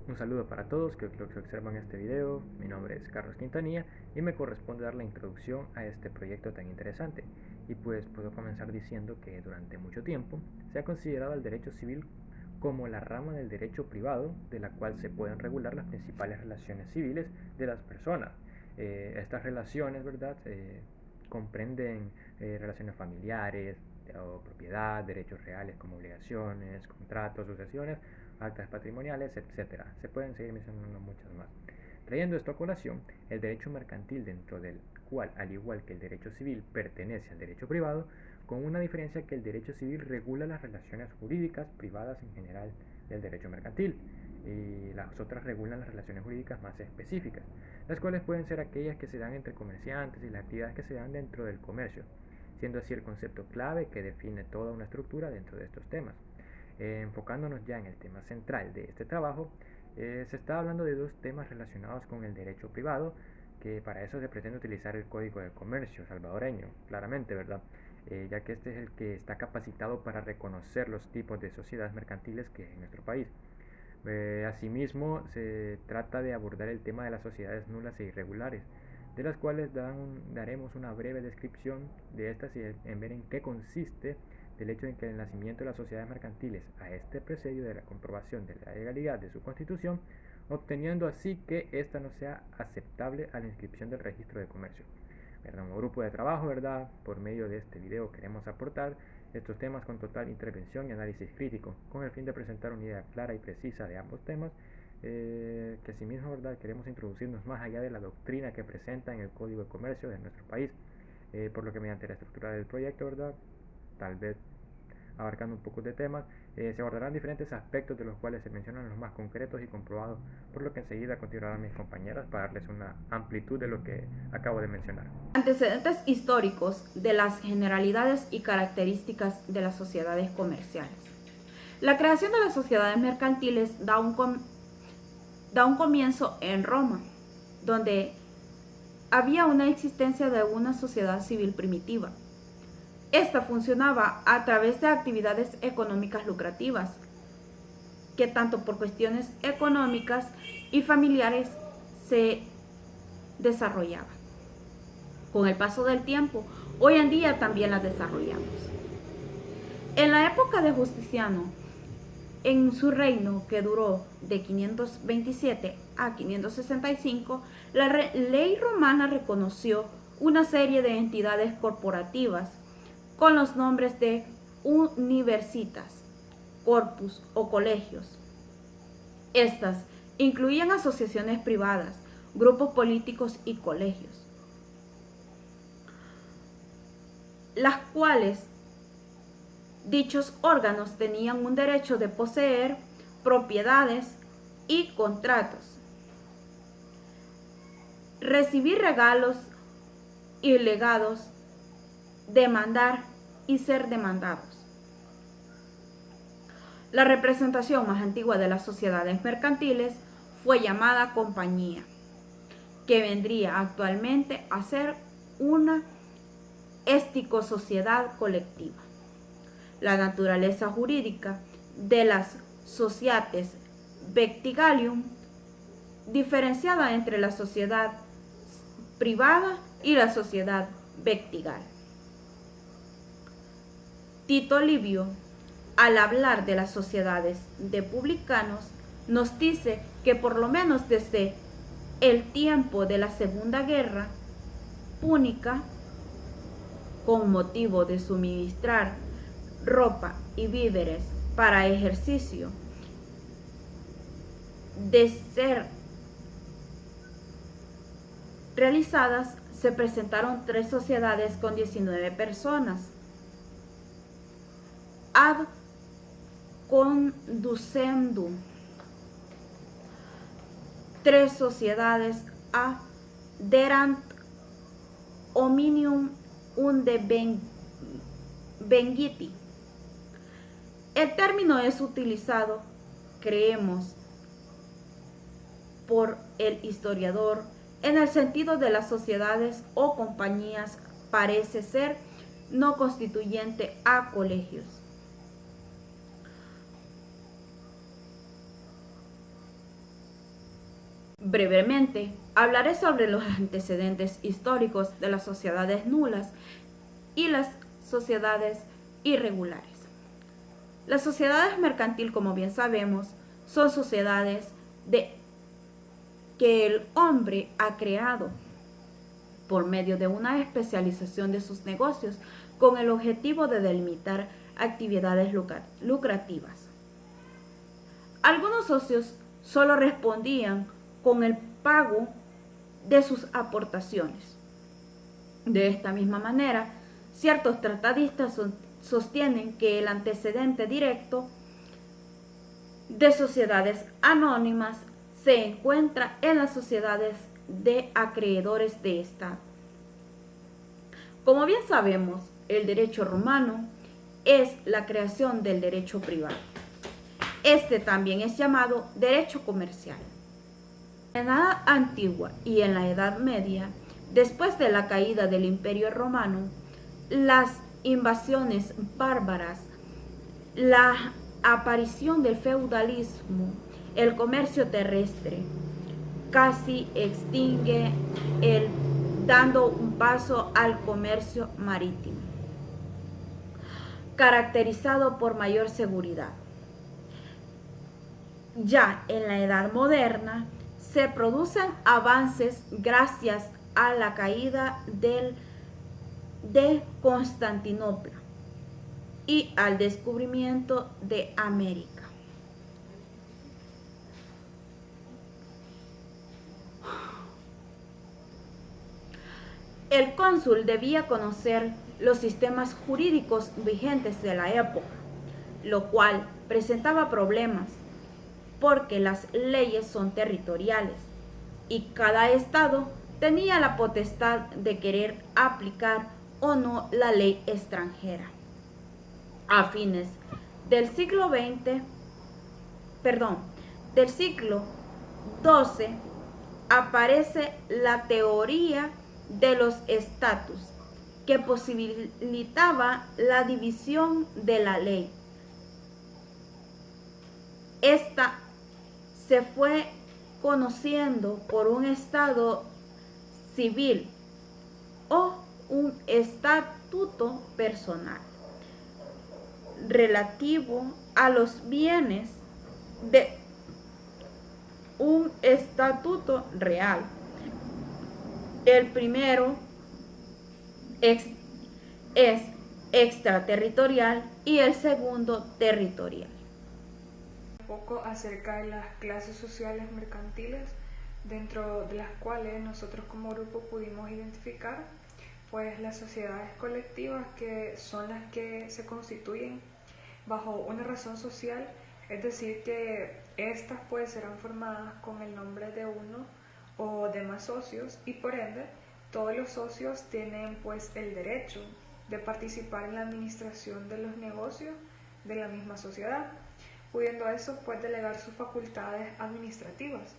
Un saludo para todos que observan este video. Mi nombre es Carlos Quintanilla y me corresponde dar la introducción a este proyecto tan interesante. Y pues puedo comenzar diciendo que durante mucho tiempo se ha considerado el derecho civil como la rama del derecho privado de la cual se pueden regular las principales relaciones civiles de las personas. Estas relaciones, ¿verdad? Comprenden relaciones familiares o propiedad, derechos reales como obligaciones, contratos, sucesiones, actas patrimoniales, etcétera. Se pueden seguir mencionando muchas más. Trayendo esto a colación, el derecho mercantil, dentro del cual, al igual que el derecho civil, pertenece al derecho privado, con una diferencia: que el derecho civil regula las relaciones jurídicas privadas en general del derecho mercantil, y las otras regulan las relaciones jurídicas más específicas, las cuales pueden ser aquellas que se dan entre comerciantes y las actividades que se dan dentro del comercio, siendo así el concepto clave que define toda una estructura dentro de estos temas. Enfocándonos ya en el tema central de este trabajo, se está hablando de dos temas relacionados con el derecho privado, que para eso se pretende utilizar el Código de Comercio salvadoreño, claramente, ¿verdad? Ya que este es el que está capacitado para reconocer los tipos de sociedades mercantiles que hay en nuestro país. Asimismo, se trata de abordar el tema de las sociedades nulas e irregulares, de las cuales daremos una breve descripción de estas y en ver en qué consiste del hecho de que el nacimiento de las sociedades mercantiles a este presidio de la comprobación de la legalidad de su constitución, obteniendo así que ésta no sea aceptable a la inscripción del registro de comercio. Un grupo de trabajo, ¿verdad? Por medio de este video queremos aportar estos temas con total intervención y análisis crítico, con el fin de presentar una idea clara y precisa de ambos temas, que asimismo, ¿verdad?, queremos introducirnos más allá de la doctrina que presenta en el Código de Comercio de nuestro país, por lo que mediante la estructura del proyecto, ¿verdad?, tal vez abarcando un poco de temas, se abordarán diferentes aspectos de los cuales se mencionan los más concretos y comprobados, por lo que enseguida continuarán mis compañeras para darles una amplitud de lo que acabo de mencionar. Antecedentes históricos de las generalidades y características de las sociedades comerciales. La creación de las sociedades mercantiles da un comienzo en Roma, donde había una existencia de una sociedad civil primitiva. Esta funcionaba a través de actividades económicas lucrativas, que tanto por cuestiones económicas y familiares se desarrollaban. Con el paso del tiempo, hoy en día también las desarrollamos. En la época de Justiniano, en su reino, que duró de 527 a 565, la ley romana reconoció una serie de entidades corporativas con los nombres de universitas, corpus o colegios. Estas incluían asociaciones privadas, grupos políticos y colegios, las cuales dichos órganos tenían un derecho de poseer propiedades y contratos, recibir regalos y legados, demandar y ser demandados. La representación más antigua de las sociedades mercantiles fue llamada compañía, que vendría actualmente a ser una esticosociedad colectiva. La naturaleza jurídica de las societas vectigalium, diferenciada entre la sociedad privada y la sociedad vectigal. Tito Livio, al hablar de las sociedades de publicanos, nos dice que por lo menos desde el tiempo de la Segunda Guerra Púnica, con motivo de suministrar ropa y víveres para ejercicio, de ser realizadas, se presentaron 3 sociedades con 19 personas. Ad conducendum, 3 sociedades aderant hominium unde vengiti. El término es utilizado, creemos, por el historiador en el sentido de las sociedades o compañías, parece ser no constituyente a colegios. Brevemente, hablaré sobre los antecedentes históricos de las sociedades nulas y las sociedades irregulares. Las sociedades mercantil, como bien sabemos, son sociedades que el hombre ha creado por medio de una especialización de sus negocios con el objetivo de delimitar actividades lucrativas. Algunos socios solo respondían con el pago de sus aportaciones. De esta misma manera, ciertos tratadistas sostienen que el antecedente directo de sociedades anónimas se encuentra en las sociedades de acreedores de Estado. Como bien sabemos, el derecho romano es la creación del derecho privado. Este también es llamado derecho comercial. En la Edad Antigua y en la Edad Media, después de la caída del Imperio Romano, las invasiones bárbaras, la aparición del feudalismo, el comercio terrestre, casi extingue dando un paso al comercio marítimo, caracterizado por mayor seguridad. Ya en la Edad Moderna se producen avances gracias a la caída de Constantinopla y al descubrimiento de América. El cónsul debía conocer los sistemas jurídicos vigentes de la época, lo cual presentaba problemas porque las leyes son territoriales y cada estado tenía la potestad de querer aplicar o no la ley extranjera. A fines del siglo XII aparece la teoría de los estatus, que posibilitaba la división de la ley. Esta se fue conociendo por un estado civil o un estatuto personal relativo a los bienes de un estatuto real. El primero es extraterritorial y el segundo territorial. Un poco acerca de las clases sociales mercantiles, dentro de las cuales nosotros como grupo pudimos identificar pues las sociedades colectivas, que son las que se constituyen bajo una razón social, es decir que estas pues serán formadas con el nombre de uno o de más socios, y por ende todos los socios tienen pues el derecho de participar en la administración de los negocios de la misma sociedad, pudiendo eso pues delegar sus facultades administrativas.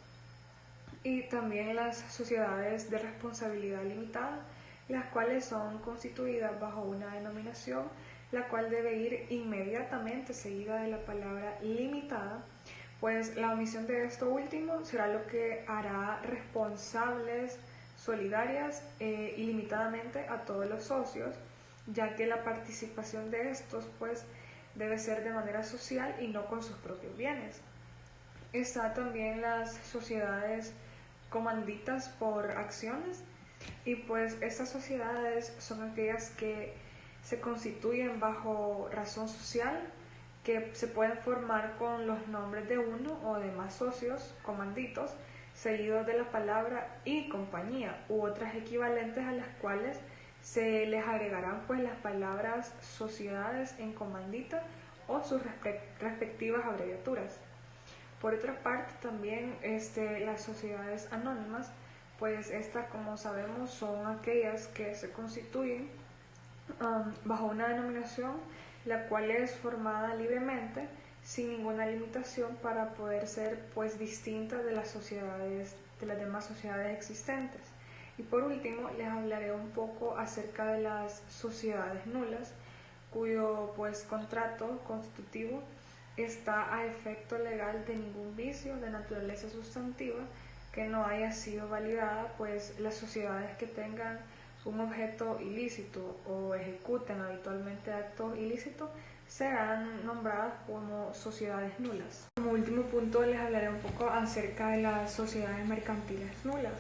Y también las sociedades de responsabilidad limitada, las cuales son constituidas bajo una denominación la cual debe ir inmediatamente seguida de la palabra limitada, pues la omisión de esto último será lo que hará responsables, solidarias ilimitadamente a todos los socios, ya que la participación de estos pues debe ser de manera social y no con sus propios bienes. Está también las sociedades comanditas por acciones, y pues estas sociedades son aquellas que se constituyen bajo razón social, que se pueden formar con los nombres de uno o de más socios comanditos, seguidos de la palabra y compañía u otras equivalentes, a las cuales se les agregarán pues las palabras sociedades en comandita o sus respectivas abreviaturas. Por otra parte también las sociedades anónimas, pues estas, como sabemos, son aquellas que se constituyen bajo una denominación la cual es formada libremente sin ninguna limitación para poder ser pues distinta de las demás sociedades existentes. Y por último les hablaré un poco acerca de las sociedades nulas, cuyo pues contrato constitutivo está a efecto legal de ningún vicio de naturaleza sustantiva, que no haya sido validada, pues las sociedades que tengan un objeto ilícito o ejecuten habitualmente actos ilícitos serán nombradas como sociedades nulas. Como último punto les hablaré un poco acerca de las sociedades mercantiles nulas,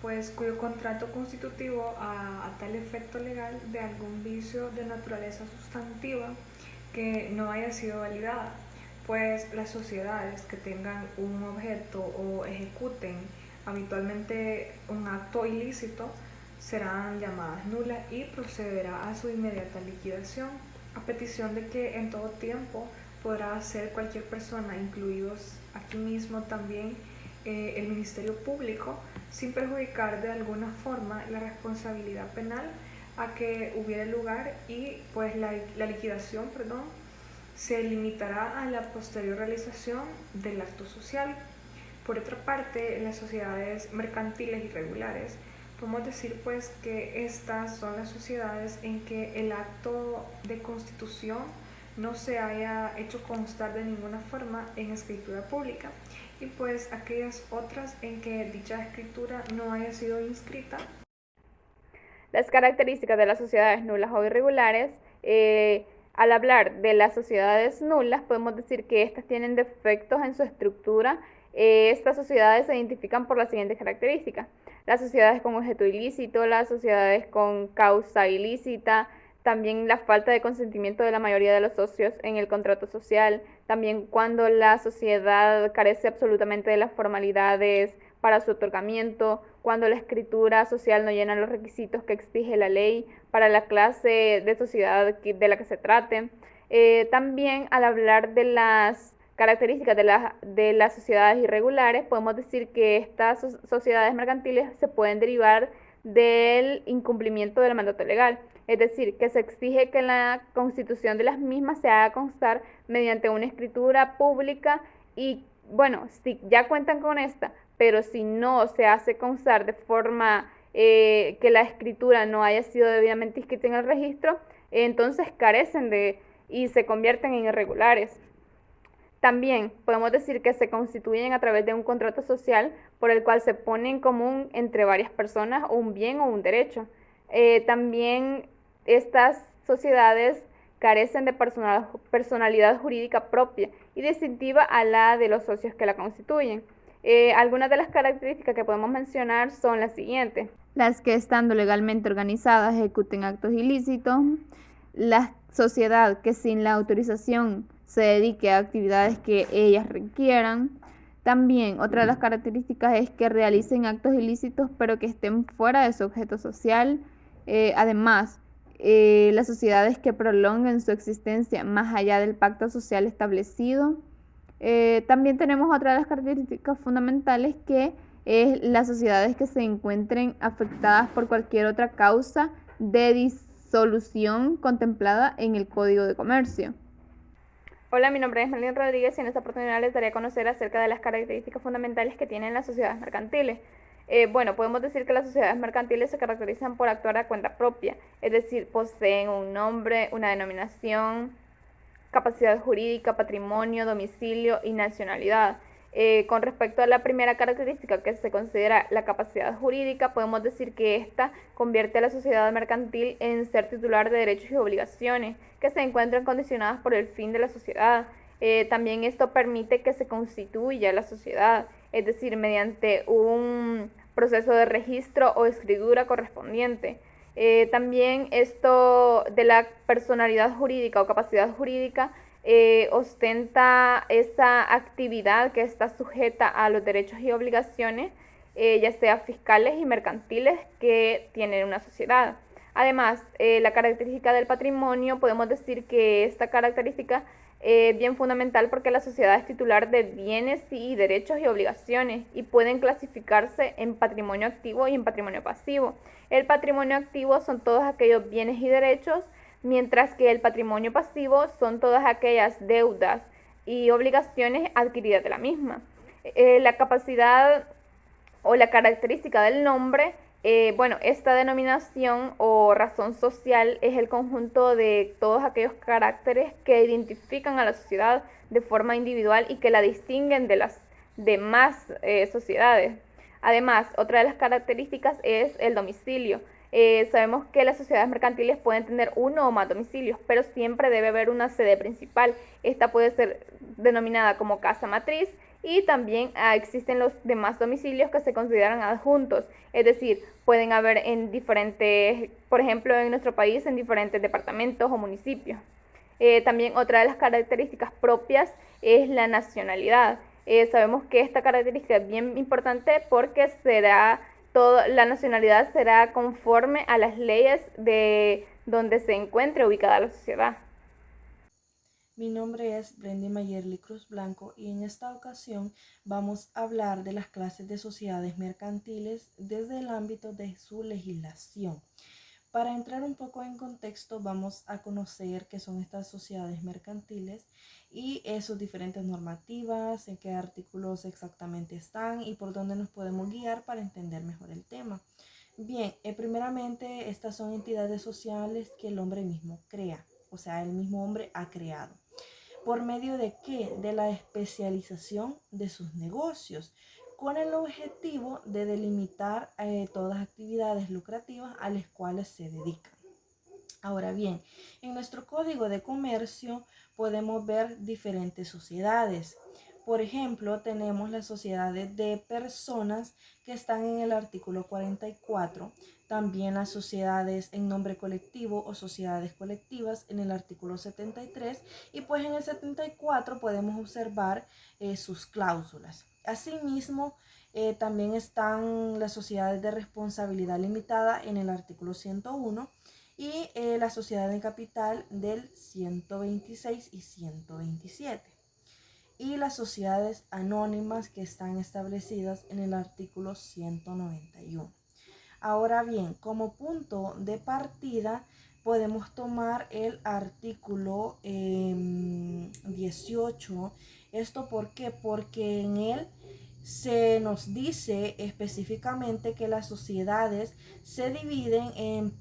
pues cuyo contrato constitutivo a tal efecto legal de algún vicio de naturaleza sustantiva que no haya sido validada, pues las sociedades que tengan un objeto o ejecuten habitualmente un acto ilícito serán llamadas nulas y procederá a su inmediata liquidación, a petición de que en todo tiempo podrá hacer cualquier persona, incluidos aquí mismo también el Ministerio Público, sin perjudicar de alguna forma la responsabilidad penal a que hubiera lugar, y pues la liquidación se limitará a la posterior realización del acto social. Por otra parte, las sociedades mercantiles irregulares, podemos decir pues que estas son las sociedades en que el acto de constitución no se haya hecho constar de ninguna forma en escritura pública, y pues aquellas otras en que dicha escritura no haya sido inscrita. Las características de las sociedades nulas o irregulares, al hablar de las sociedades nulas, podemos decir que estas tienen defectos en su estructura. Estas sociedades se identifican por las siguientes características: las sociedades con objeto ilícito, las sociedades con causa ilícita, también la falta de consentimiento de la mayoría de los socios en el contrato social, también cuando la sociedad carece absolutamente de las formalidades para su otorgamiento, cuando la escritura social no llena los requisitos que exige la ley para la clase de sociedad de la que se trate. También al hablar de las características de las sociedades irregulares, podemos decir que estas sociedades mercantiles se pueden derivar del incumplimiento del mandato legal, es decir, que se exige que la constitución de las mismas se haga constar mediante una escritura pública, y bueno, si ya cuentan con esta, pero si no se hace constar de forma que la escritura no haya sido debidamente inscrita en el registro, entonces carecen de y se convierten en irregulares. También podemos decir que se constituyen a través de un contrato social por el cual se pone en común entre varias personas un bien o un derecho. También estas sociedades carecen de personalidad jurídica propia y distintiva a la de los socios que la constituyen. Algunas de las características que podemos mencionar son las siguientes: las que estando legalmente organizadas ejecuten actos ilícitos, la sociedad que sin la autorización se dedique a actividades que ellas requieran. También otra de las características es que realicen actos ilícitos pero que estén fuera de su objeto social. Además, las sociedades que prolonguen su existencia más allá del pacto social establecido. También tenemos otra de las características fundamentales, que es las sociedades que se encuentren afectadas por cualquier otra causa de disolución contemplada en el Código de Comercio. Hola, mi nombre es Melvin Rodríguez y en esta oportunidad les daré a conocer acerca de las características fundamentales que tienen las sociedades mercantiles. Podemos decir que las sociedades mercantiles se caracterizan por actuar a cuenta propia, es decir, poseen un nombre, una denominación, capacidad jurídica, patrimonio, domicilio y nacionalidad. Con respecto a la primera característica, que se considera la capacidad jurídica, podemos decir que esta convierte a la sociedad mercantil en ser titular de derechos y obligaciones que se encuentran condicionadas por el fin de la sociedad. También esto permite que se constituya la sociedad, es decir, mediante un proceso de registro o escritura correspondiente. También esto de la personalidad jurídica o capacidad jurídica ostenta esa actividad que está sujeta a los derechos y obligaciones, ya sea fiscales y mercantiles, que tiene una sociedad. Además, la característica del patrimonio, podemos decir que esta característica es bien fundamental porque la sociedad es titular de bienes y derechos y obligaciones, y pueden clasificarse en patrimonio activo y en patrimonio pasivo. El patrimonio activo son todos aquellos bienes y derechos, mientras que el patrimonio pasivo son todas aquellas deudas y obligaciones adquiridas de la misma. La capacidad o la característica del nombre, esta denominación o razón social es el conjunto de todos aquellos caracteres que identifican a la sociedad de forma individual y que la distinguen de las demás sociedades. Además, otra de las características es el domicilio. Sabemos que las sociedades mercantiles pueden tener uno o más domicilios, pero siempre debe haber una sede principal. Esta puede ser denominada como casa matriz y también existen los demás domicilios que se consideran adjuntos, es decir, pueden haber en diferentes, por ejemplo, en nuestro país, en diferentes departamentos o municipios. También otra de las características propias es la nacionalidad. Sabemos que esta característica es bien importante porque la nacionalidad será conforme a las leyes de donde se encuentre ubicada la sociedad. Mi nombre es Brendy Mayerly Cruz Blanco y en esta ocasión vamos a hablar de las clases de sociedades mercantiles desde el ámbito de su legislación. Para entrar un poco en contexto, vamos a conocer qué son estas sociedades mercantiles y sus diferentes normativas, en qué artículos exactamente están y por dónde nos podemos guiar para entender mejor el tema. Bien, primeramente estas son entidades sociales que el hombre mismo crea, o sea, el mismo hombre ha creado. ¿Por medio de qué? De la especialización de sus negocios, con el objetivo de delimitar todas las actividades lucrativas a las cuales se dedican. Ahora bien, en nuestro Código de Comercio podemos ver diferentes sociedades. Por ejemplo, tenemos las sociedades de personas que están en el artículo 44, también las sociedades en nombre colectivo o sociedades colectivas en el artículo 73 y pues en el 74 podemos observar sus cláusulas. Asimismo, también están las sociedades de responsabilidad limitada en el artículo 101 y la sociedad de capital del 126 y 127 y las sociedades anónimas que están establecidas en el artículo 191. Ahora bien, como punto de partida podemos tomar el artículo 18. ¿Esto por qué? Porque en él se nos dice específicamente que las sociedades se dividen en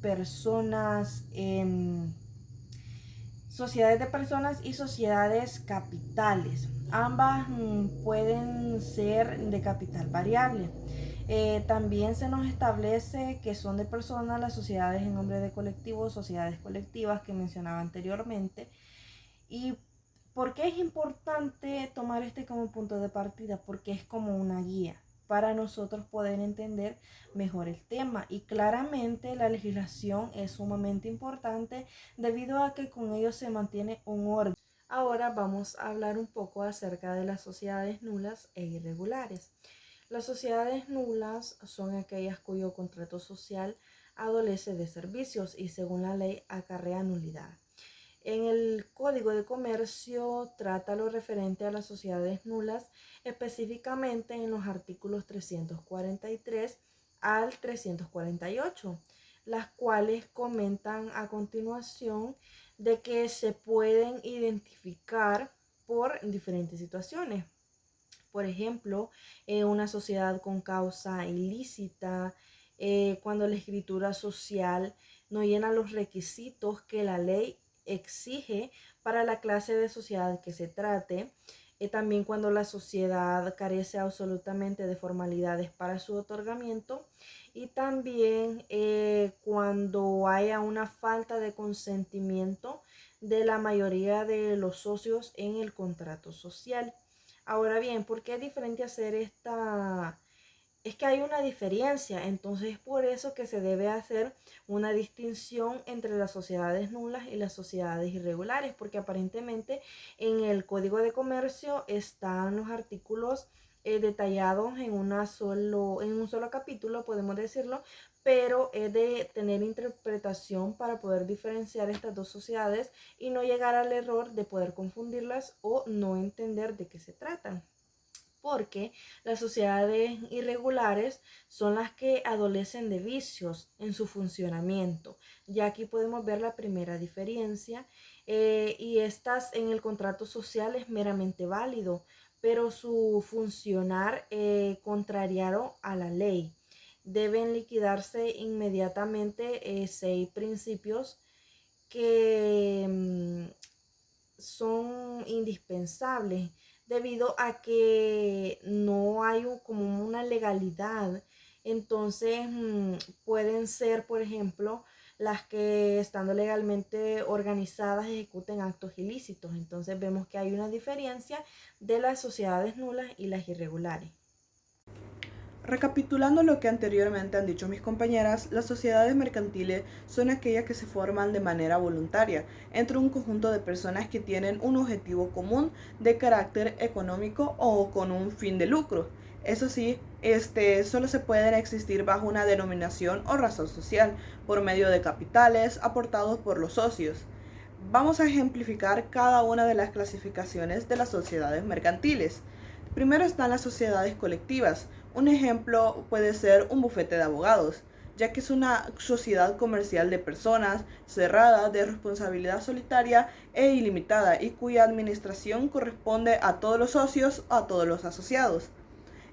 sociedades de personas y sociedades capitales. Ambas pueden ser de capital variable. También se nos establece que son de personas las sociedades en nombre de colectivos, sociedades colectivas que mencionaba anteriormente. ¿Y por qué es importante tomar este como punto de partida? Porque es como una guía para nosotros poder entender mejor el tema. Y claramente la legislación es sumamente importante debido a que con ello se mantiene un orden. Ahora vamos a hablar un poco acerca de las sociedades nulas e irregulares. Las sociedades nulas son aquellas cuyo contrato social adolece de servicios y según la ley acarrea nulidad. En el Código de Comercio trata lo referente a las sociedades nulas, específicamente en los artículos 343 al 348, las cuales comentan a continuación de que se pueden identificar por diferentes situaciones. Por ejemplo, una sociedad con causa ilícita, cuando la escritura social no llena los requisitos que la ley exige para la clase de sociedad que se trate. También cuando la sociedad carece absolutamente de formalidades para su otorgamiento y también cuando haya una falta de consentimiento de la mayoría de los socios en el contrato social. Ahora bien, ¿por qué es diferente hacer esta? Es que hay una diferencia, entonces es por eso que se debe hacer una distinción entre las sociedades nulas y las sociedades irregulares, porque aparentemente en el Código de Comercio están los artículos detallados en un solo capítulo, podemos decirlo, pero es de tener interpretación para poder diferenciar estas dos sociedades y no llegar al error de poder confundirlas o no entender de qué se tratan. Porque las sociedades irregulares son las que adolecen de vicios en su funcionamiento. Ya aquí podemos ver la primera diferencia y estas en el contrato social es meramente válido, pero su funcionar contrariado a la ley. Deben liquidarse inmediatamente 6 principios que son indispensables. debido a que no hay como una legalidad. Entonces, pueden ser, por ejemplo, las que estando legalmente organizadas ejecuten actos ilícitos. Entonces vemos que hay una diferencia de las sociedades nulas y las irregulares. Recapitulando lo que anteriormente han dicho mis compañeras, las sociedades mercantiles son aquellas que se forman de manera voluntaria entre un conjunto de personas que tienen un objetivo común de carácter económico o con un fin de lucro. Eso sí, solo se pueden existir bajo una denominación o razón social por medio de capitales aportados por los socios. Vamos a ejemplificar cada una de las clasificaciones de las sociedades mercantiles. Primero están las sociedades colectivas. Un ejemplo puede ser un bufete de abogados, ya que es una sociedad comercial de personas, cerrada, de responsabilidad solitaria e ilimitada y cuya administración corresponde a todos los socios o a todos los asociados.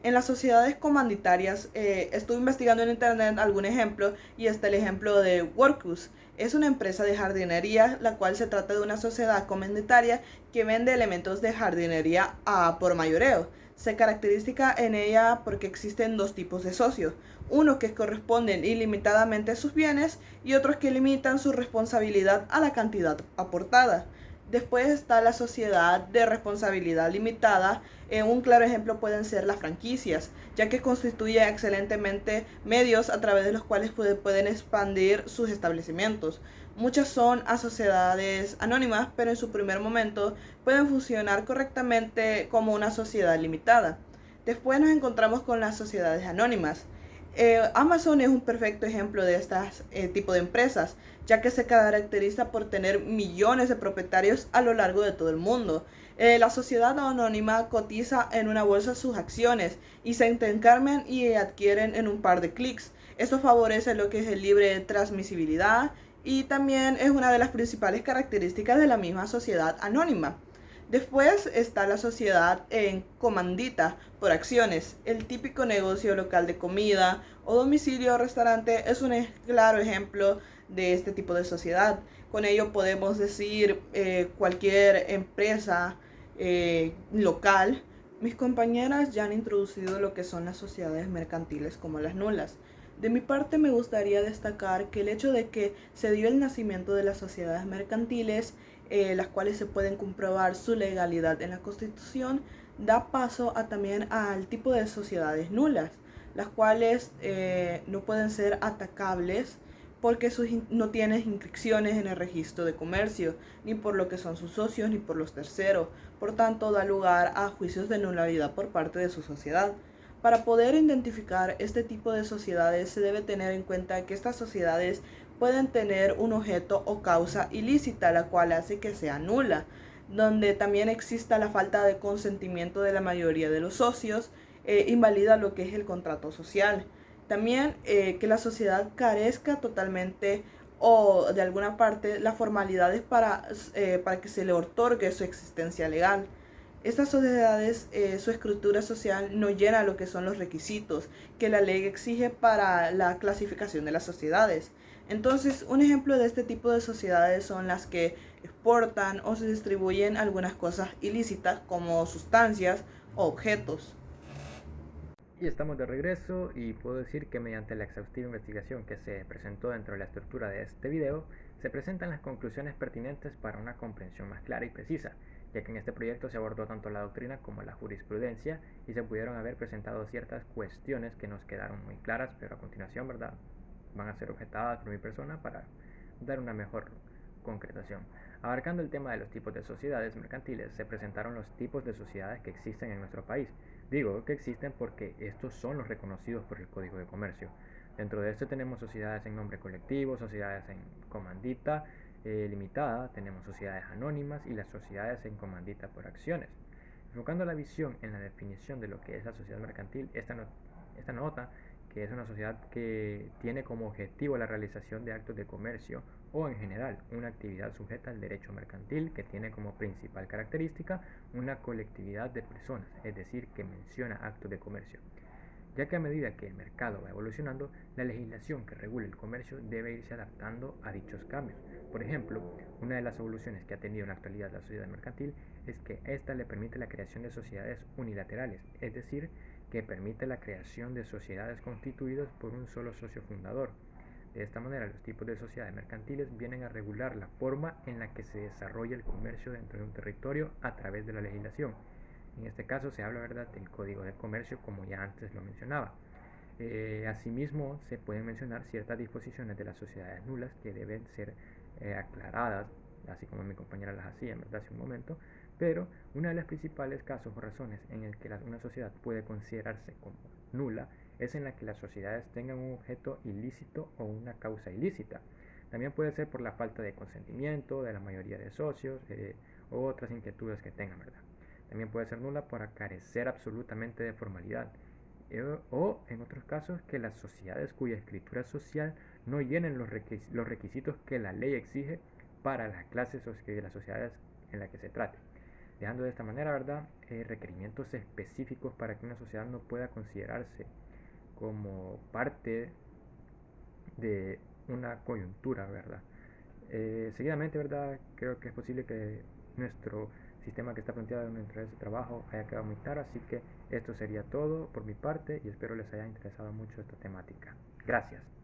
En las sociedades comanditarias, estuve investigando en internet algún ejemplo y está el ejemplo de Workus. Es una empresa de jardinería, la cual se trata de una sociedad comanditaria que vende elementos de jardinería por mayoreo. Se caracteriza en ella porque existen dos tipos de socios, uno que corresponden ilimitadamente a sus bienes y otros que limitan su responsabilidad a la cantidad aportada. Después está la sociedad de responsabilidad limitada. Un claro ejemplo pueden ser las franquicias, ya que constituyen excelentemente medios a través de los cuales pueden expandir sus establecimientos. Muchas son a sociedades anónimas, pero en su primer momento pueden funcionar correctamente como una sociedad limitada. Después nos encontramos con las sociedades anónimas. Amazon es un perfecto ejemplo de este tipo de empresas, ya que se caracteriza por tener millones de propietarios a lo largo de todo el mundo. La sociedad anónima cotiza en una bolsa sus acciones y se intercambian y adquieren en un par de clics. Esto favorece lo que es el libre transmisibilidad y también es una de las principales características de la misma sociedad anónima. Después está la sociedad en comandita por acciones. El típico negocio local de comida o domicilio o restaurante es un claro ejemplo de este tipo de sociedad. Con ello podemos decir cualquier empresa local. Mis compañeras ya han introducido lo que son las sociedades mercantiles como las nulas. De mi parte me gustaría destacar que el hecho de que se dio el nacimiento de las sociedades mercantiles, las cuales se pueden comprobar su legalidad en la Constitución, da paso también al tipo de sociedades nulas, las cuales no pueden ser atacables porque no tienen inscripciones en el registro de comercio, ni por lo que son sus socios, ni por los terceros. Por tanto, da lugar a juicios de nulidad por parte de su sociedad. Para poder identificar este tipo de sociedades se debe tener en cuenta que estas sociedades pueden tener un objeto o causa ilícita, la cual hace que sea nula, donde también exista la falta de consentimiento de la mayoría de los socios, invalida lo que es el contrato social. También que la sociedad carezca totalmente o de alguna parte las formalidades para que se le otorgue su existencia legal. Estas sociedades, su estructura social no llena lo que son los requisitos que la ley exige para la clasificación de las sociedades. Entonces, un ejemplo de este tipo de sociedades son las que exportan o se distribuyen algunas cosas ilícitas como sustancias o objetos. Y estamos de regreso y puedo decir que mediante la exhaustiva investigación que se presentó dentro de la estructura de este video, se presentan las conclusiones pertinentes para una comprensión más clara y precisa, ya que en este proyecto se abordó tanto la doctrina como la jurisprudencia y se pudieron haber presentado ciertas cuestiones que nos quedaron muy claras, pero a continuación, ¿verdad?, van a ser objetadas por mi persona para dar una mejor concretación. Abarcando el tema de los tipos de sociedades mercantiles, se presentaron los tipos de sociedades que existen en nuestro país. Digo que existen porque estos son los reconocidos por el Código de Comercio. Dentro de este tenemos sociedades en nombre colectivo, sociedades en comandita limitada, tenemos sociedades anónimas y las sociedades en comandita por acciones. Enfocando la visión en la definición de lo que es la sociedad mercantil, esta nota que es una sociedad que tiene como objetivo la realización de actos de comercio o en general una actividad sujeta al derecho mercantil que tiene como principal característica una colectividad de personas, es decir, que menciona actos de comercio. ya que a medida que el mercado va evolucionando, la legislación que regula el comercio debe irse adaptando a dichos cambios. Por ejemplo, una de las evoluciones que ha tenido en la actualidad la sociedad mercantil es que ésta le permite la creación de sociedades unilaterales, es decir, que permite la creación de sociedades constituidas por un solo socio fundador. De esta manera, los tipos de sociedades mercantiles vienen a regular la forma en la que se desarrolla el comercio dentro de un territorio a través de la legislación. En este caso se habla, ¿verdad?, del Código de Comercio, como ya antes lo mencionaba. Asimismo, se pueden mencionar ciertas disposiciones de las sociedades nulas que deben ser aclaradas, así como mi compañera las hacía, ¿verdad?, hace un momento. Pero una de las principales casos o razones en el que una sociedad puede considerarse como nula es en la que las sociedades tengan un objeto ilícito o una causa ilícita. También puede ser por la falta de consentimiento de la mayoría de socios o otras inquietudes que tengan, ¿verdad? También puede ser nula por carecer absolutamente de formalidad. O en otros casos que las sociedades cuya escritura social no llenen los requisitos que la ley exige para las clases de las sociedades en las que se trate, dejando de esta manera, ¿verdad?, requerimientos específicos para que una sociedad no pueda considerarse como parte de una coyuntura, ¿verdad? Seguidamente, ¿verdad?, creo que es posible que nuestro sistema que está planteado dentro de este trabajo haya quedado muy claro, así que esto sería todo por mi parte y espero les haya interesado mucho esta temática. Gracias.